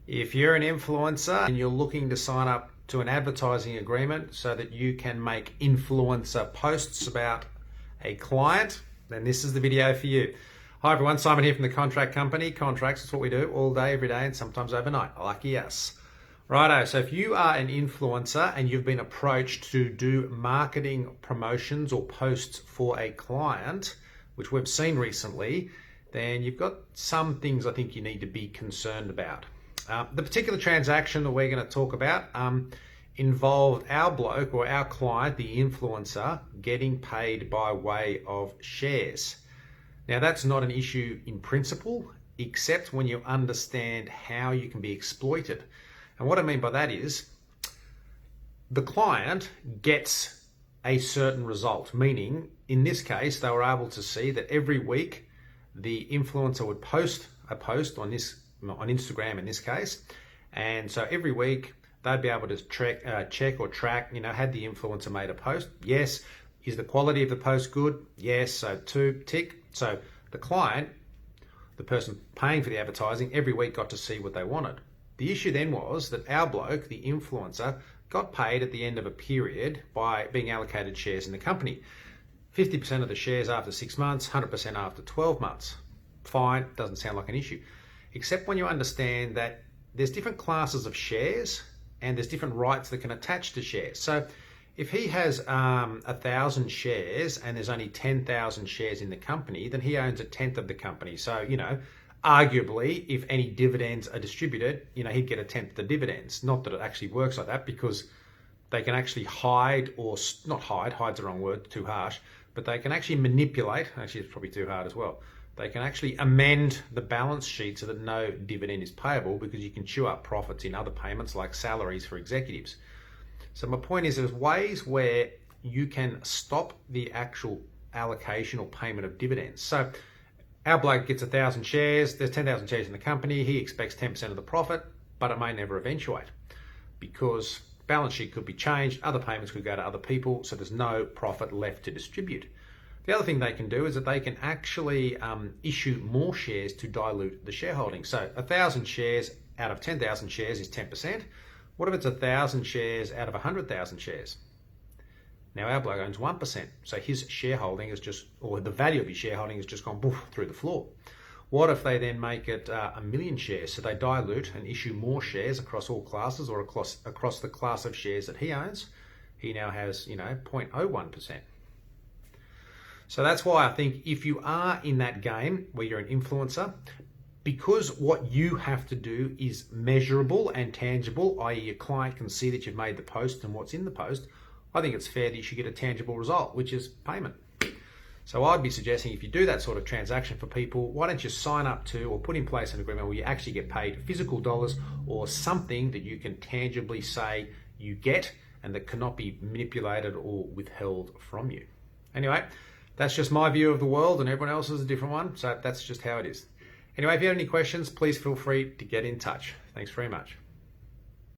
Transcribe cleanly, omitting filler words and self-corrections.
If you're an influencer and you're looking to sign up to an advertising agreement so that you can make influencer posts about a client, then this is the video for you. Hi everyone, Simon here from the Contract Company. Contracts is what we do all day, every day, and sometimes overnight. Lucky us. Righto, so if you are an influencer and you've been approached to do marketing promotions or posts for a client, which we've seen recently, then you've got some things I think you need to be concerned about. The particular transaction that we're going to talk about involved our bloke or our client, the influencer, getting paid by way of shares. Now that's not an issue in principle, except when you understand how you can be exploited. And what I mean by that is the client gets a certain result, meaning in this case, they were able to see that every week the influencer would post a post on Instagram in this case. And so every week they'd be able to check or track, had the influencer made a post? Yes. Is the quality of the post good? Yes. So 2, tick. So the client, the person paying for the advertising, every week got to see what they wanted. The issue then was that our bloke, the influencer, got paid at the end of a period by being allocated shares in the company. 50% of the shares after 6 months, 100% after 12 months. Fine, doesn't sound like an issue. Except when you understand that there's different classes of shares and there's different rights that can attach to shares. So if he has 1,000 shares and there's only 10,000 shares in the company, then he owns 1/10 of the company. So, arguably, if any dividends are distributed, he'd get 1/10 of the dividends. Not that it actually works like that, because they can actually hide, or not hide, hide's the wrong word, too harsh, but they can actually manipulate, actually it's probably too hard as well, they can actually amend the balance sheet so that no dividend is payable, because you can chew up profits in other payments like salaries for executives. So my point is, there's ways where you can stop the actual allocation or payment of dividends. So our bloke gets 1,000 shares, there's 10,000 shares in the company, he expects 10% of the profit, but it may never eventuate because balance sheet could be changed, other payments could go to other people, so there's no profit left to distribute. The other thing they can do is that they can actually issue more shares to dilute the shareholding. So 1,000 shares out of 10,000 shares is 10%. What if it's 1,000 shares out of 100,000 shares? Now our bloke owns 1%, so his shareholding is or the value of his shareholding has just gone through the floor. What if they then make it 1,000,000 shares? So they dilute and issue more shares across all classes, or across the class of shares that he owns. He now has 0.01%. So that's why I think if you are in that game where you're an influencer, because what you have to do is measurable and tangible, i.e. your client can see that you've made the post and what's in the post, I think it's fair that you should get a tangible result, which is payment. So I'd be suggesting, if you do that sort of transaction for people, why don't you sign up to or put in place an agreement where you actually get paid physical dollars, or something that you can tangibly say you get and that cannot be manipulated or withheld from you. Anyway, that's just my view of the world, and everyone else is a different one, so that's just how it is. Anyway, if you have any questions, please feel free to get in touch. Thanks very much.